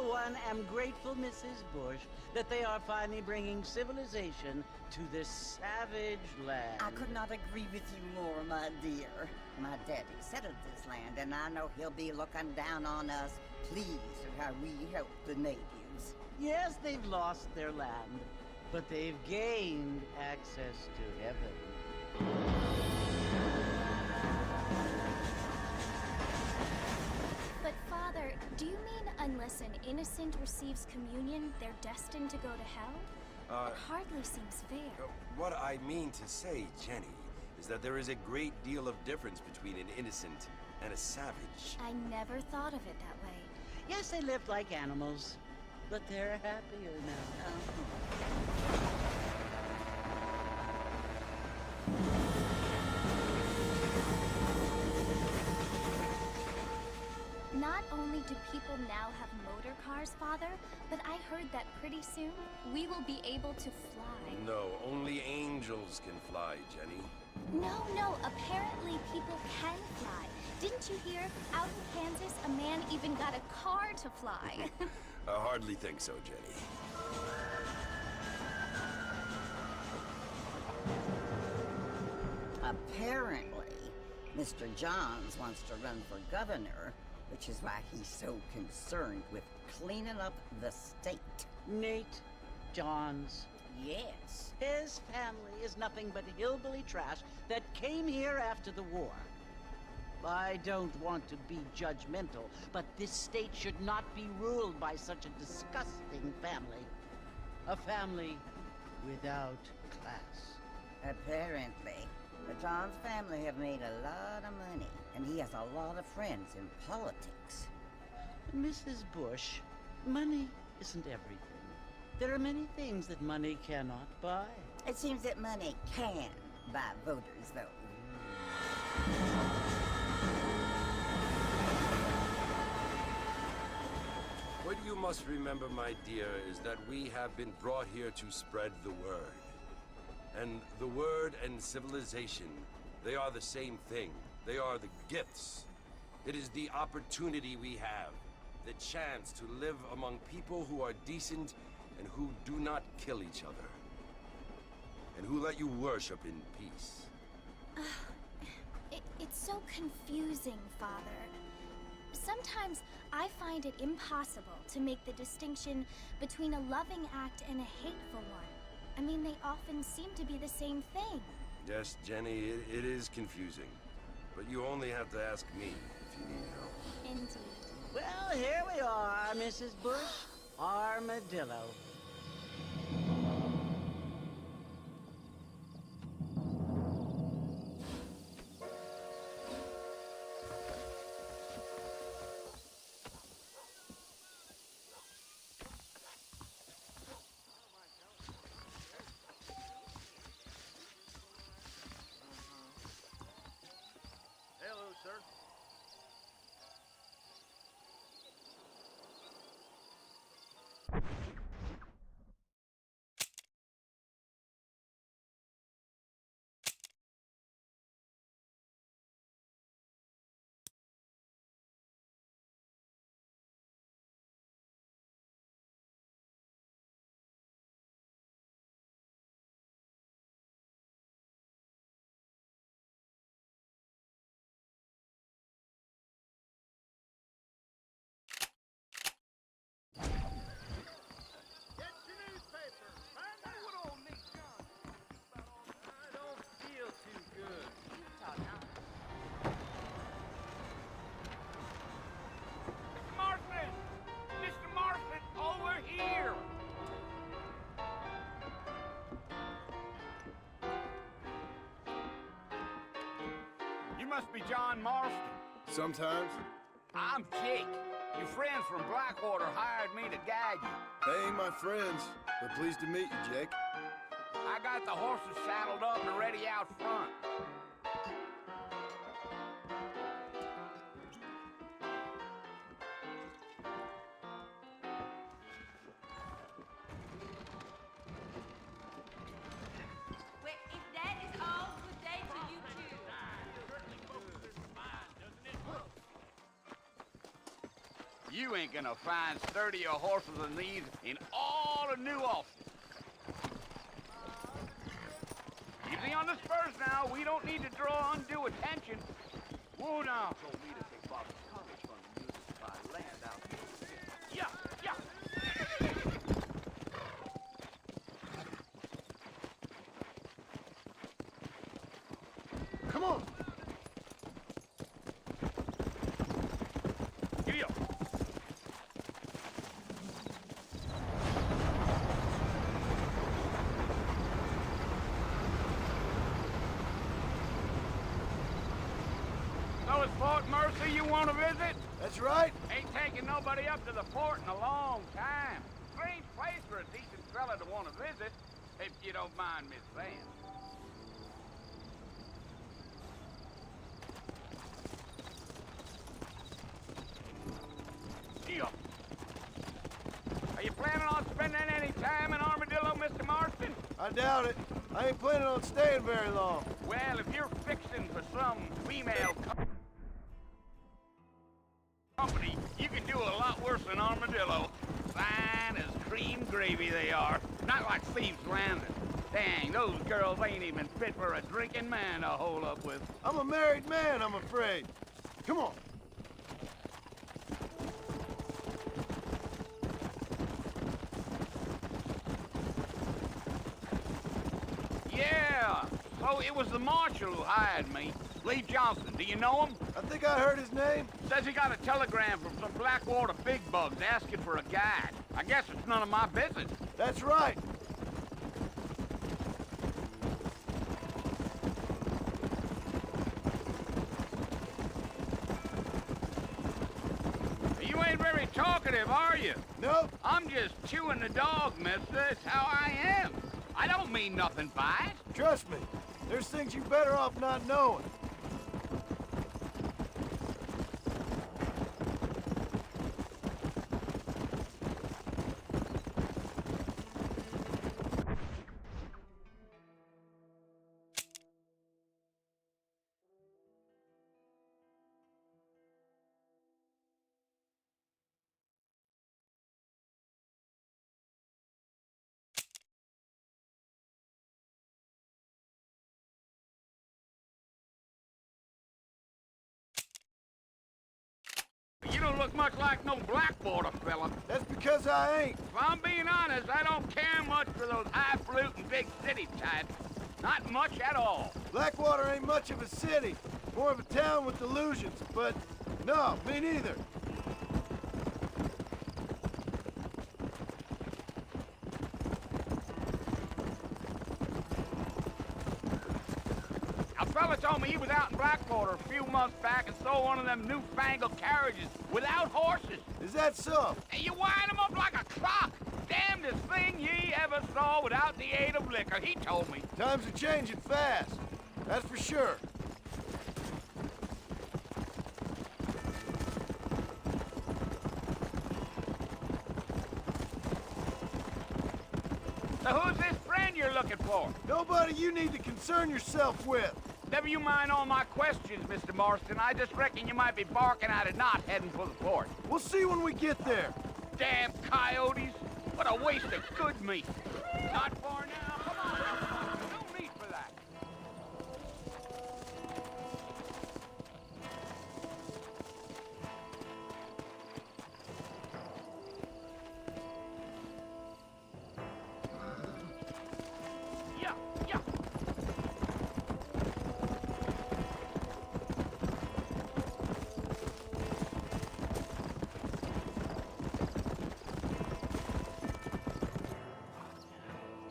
one, am grateful, Mrs. Bush, that they are finally bringing civilization to this savage land. I could not agree with you more, my dear. My daddy settled this land, and I know he'll be looking down on us, pleased at how we help the natives. Yes, they've lost their land, but they've gained access to heaven. But Father, do you mean unless an innocent receives communion, they're destined to go to hell? It hardly seems fair. What I mean to say, Jenny, is that there is a great deal of difference between an innocent and a savage. I never thought of it that way. Yes, they lived like animals, but they're happier now. Not only do people now have motor cars, Father, but I heard that pretty soon we will be able to fly. No, only angels can fly, Jenny. No, apparently people can fly. Didn't you hear? Out in Kansas, a man even got a car to fly. I hardly think so, Jenny. Apparently, Mr. Johns wants to run for governor, which is why he's so concerned with cleaning up the state. Nate Johns. Yes. His family is nothing but hillbilly trash that came here after the war. I don't want to be judgmental, but this state should not be ruled by such a disgusting family. A family without class. Apparently. The Johns family have made a lot of money, and he has a lot of friends in politics. Mrs. Bush, money isn't everything. There are many things that money cannot buy. It seems that money can buy voters, though. What you must remember, my dear, is that we have been brought here to spread the word. And the word and civilization, they are the same thing. They are the gifts. It is the opportunity we have, the chance to live among people who are decent and who do not kill each other, and who let you worship in peace. It's so confusing, Father. Sometimes I find it impossible to make the distinction between a loving act and a hateful one. I mean, they often seem to be the same thing. Yes, Jenny, it is confusing. But you only have to ask me if you need help. Indeed. Well, here we are, Mrs. Bush. Armadillo. Hello, sir. You must be John Marston. Sometimes. I'm Jake. Your friends from Blackwater hired me to guide you. They ain't my friends, but pleased to meet you, Jake. I got the horses saddled up and ready out front. You ain't gonna find sturdier horses than these in all of New Austin. Easy on the spurs now. We don't need to draw undue attention. Whoa now. Told me to take Bob's courage from the music if I land out here. Yeah, yeah. Come on. Giddy up. So it's Fort Mercy you want to visit? That's right. Ain't taking nobody up to the fort in a long time. Strange place for a decent fella to want to visit, if you don't mind me saying. Yeah. Are you planning on spending any time in Armadillo, Mr. Marston? I doubt it. I ain't planning on staying very long. Well, if you're fixing for some female company, you can do a lot worse than Armadillo. Fine as cream gravy they are. Not like Thieves Landing. Dang, those girls ain't even fit for a drinking man to hole up with. I'm a married man, I'm afraid. Come on. Yeah, so it was the marshal who hired me. Lee Johnson, do you know him? I think I heard his name. Says he got a telegram from some Blackwater big bugs asking for a guide. I guess it's none of my business. That's right. You ain't very talkative, are you? Nope. I'm just chewing the dog, mister. It's how I am. I don't mean nothing by it. Trust me. There's things you better off not knowing. You don't look much like no Blackwater fella. That's because I ain't. If I'm being honest, I don't care much for those highfalutin big city types. Not much at all. Blackwater ain't much of a city. More of a town with delusions, but no, me neither. A fella told me he was out in Blackwater a few months back and saw one of them newfangled carriages without horses. Is that so? And you wind 'em up like a clock. Damnedest thing ye ever saw without the aid of liquor, he told me. Times are changing fast. That's for sure. So who's this friend you're looking for? Nobody you need to concern yourself with. Never you mind all my questions, Mr. Marston. I just reckon you might be barking at a knot heading for the fort. We'll see when we get there. Damn coyotes! What a waste of good meat. Not far now. Come on. No need for that. Yeah, yeah.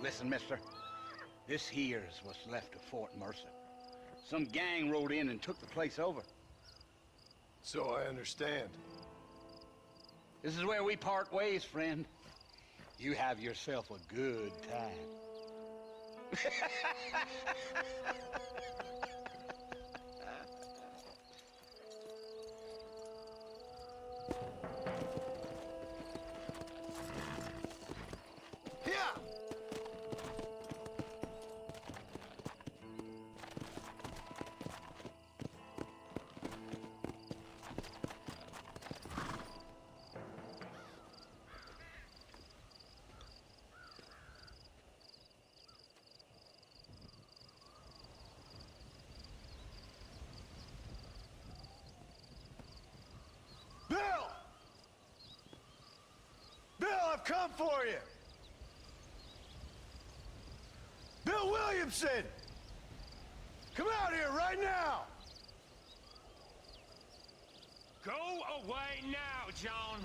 Listen, mister. This here's what's left of Fort Mercer. Some gang rode in and took the place over. So I understand. This is where we part ways, friend. You have yourself a good time. Yeah. come for you! Bill Williamson! Come out here right now! Go away now, John.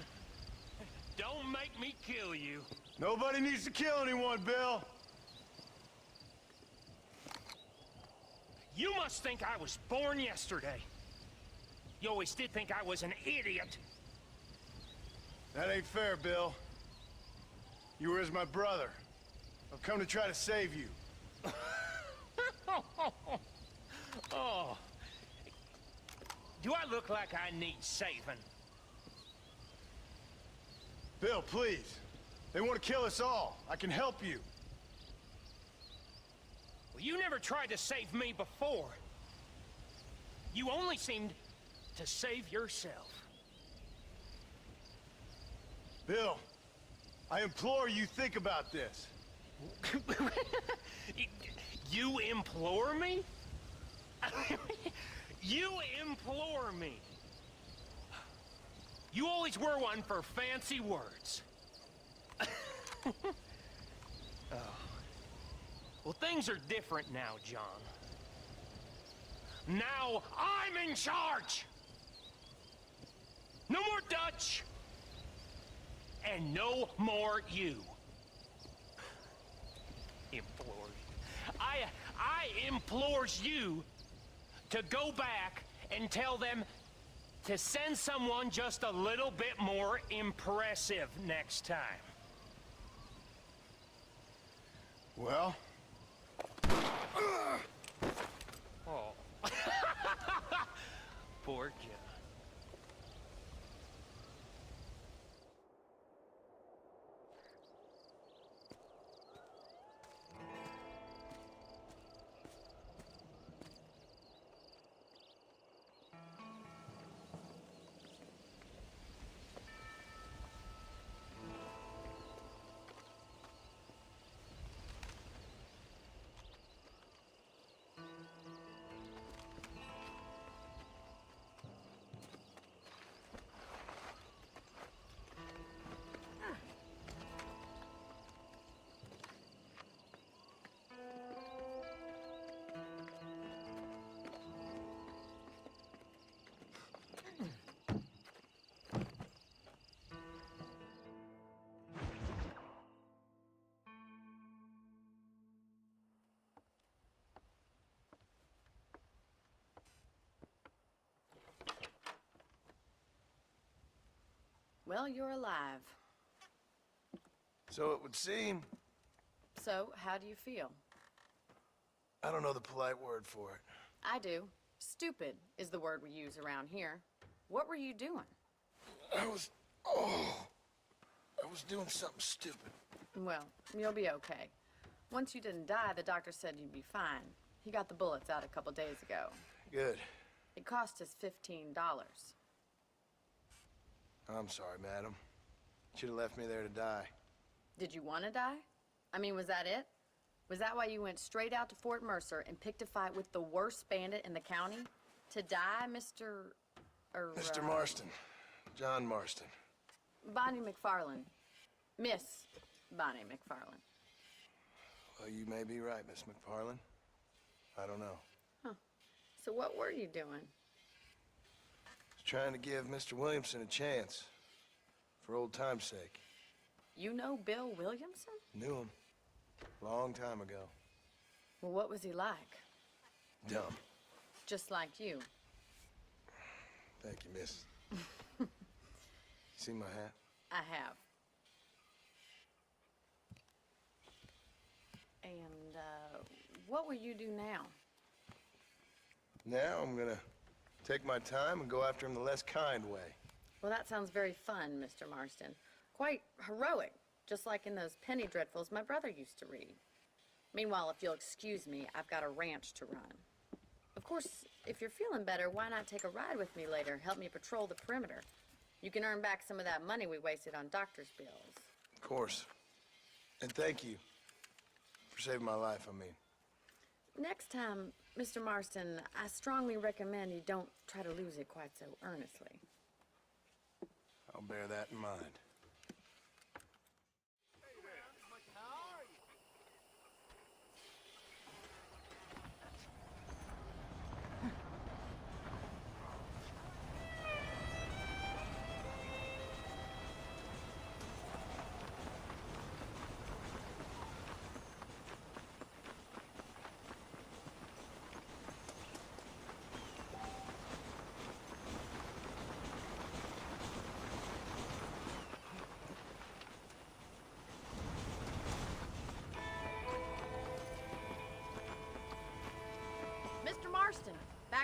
Don't make me kill you. Nobody needs to kill anyone, Bill. You must think I was born yesterday. You always did think I was an idiot. That ain't fair, Bill. You were as my brother. I've come to try to save you. Oh. Do I look like I need saving? Bill, please. They want to kill us all. I can help you. Well, you never tried to save me before. You only seemed to save yourself. Bill, I implore you think about this. You implore me? You implore me. You always were one for fancy words. Oh. Well, things are different now, John. Now I'm in charge! No more Dutch! And no more you. Implores. I implores you to go back and tell them to send someone just a little bit more impressive next time. Well? Oh. Poor John. Well, you're alive. So it would seem. So, how do you feel? I don't know the polite word for it. I do. Stupid is the word we use around here. What were you doing? I was doing something stupid. Well, you'll be okay. Once you didn't die, the doctor said you'd be fine. He got the bullets out a couple days ago. Good. It cost us $15. I'm sorry, madam. Should have left me there to die. Did you want to die? I mean, was that it? Was that why you went straight out to Fort Mercer and picked a fight with the worst bandit in the county? To die, Mr. Mr. Marston. John Marston. Bonnie McFarland. Miss Bonnie McFarland. Well, you may be right, Miss McFarland. I don't know. Huh. So what were you doing? Was trying to give Mr. Williamson a chance. For old time's sake. You know Bill Williamson? Knew him. Long time ago. Well, what was he like? Dumb. Just like you. Thank you, miss. You see my hat? I have. And, what will you do now? Now I'm gonna take my time and go after him the less kind way. Well, that sounds very fun, Mr. Marston. Quite heroic, just like in those penny dreadfuls my brother used to read. Meanwhile, if you'll excuse me, I've got a ranch to run. Of course, if you're feeling better, why not take a ride with me later? Help me patrol the perimeter. You can earn back some of that money we wasted on doctor's bills. Of course. And thank you for saving my life, I mean. Next time, Mr. Marston, I strongly recommend you don't try to lose it quite so earnestly. I'll bear that in mind.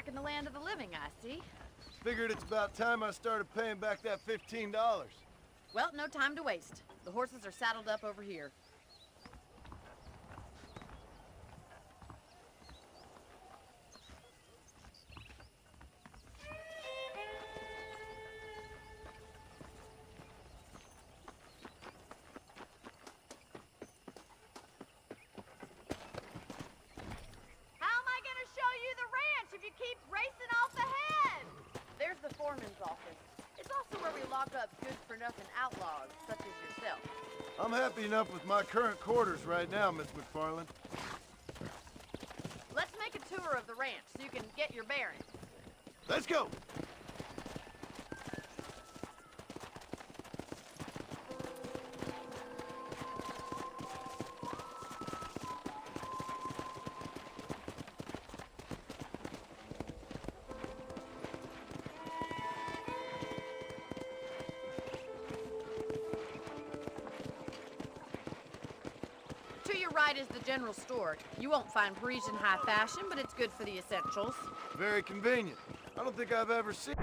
in the land of the living, I see. Figured it's about time I started paying back that $15. Well, no time to waste. The horses are saddled up over here. Keep racing off ahead! There's the foreman's office. It's also where we lock up good-for-nothing outlaws, such as yourself. I'm happy enough with my current quarters right now, Miss McFarland. Let's make a tour of the ranch so you can get your bearings. Let's go! To your right is the general store. You won't find Parisian high fashion, but it's good for the essentials. Very convenient. I don't think I've ever seen...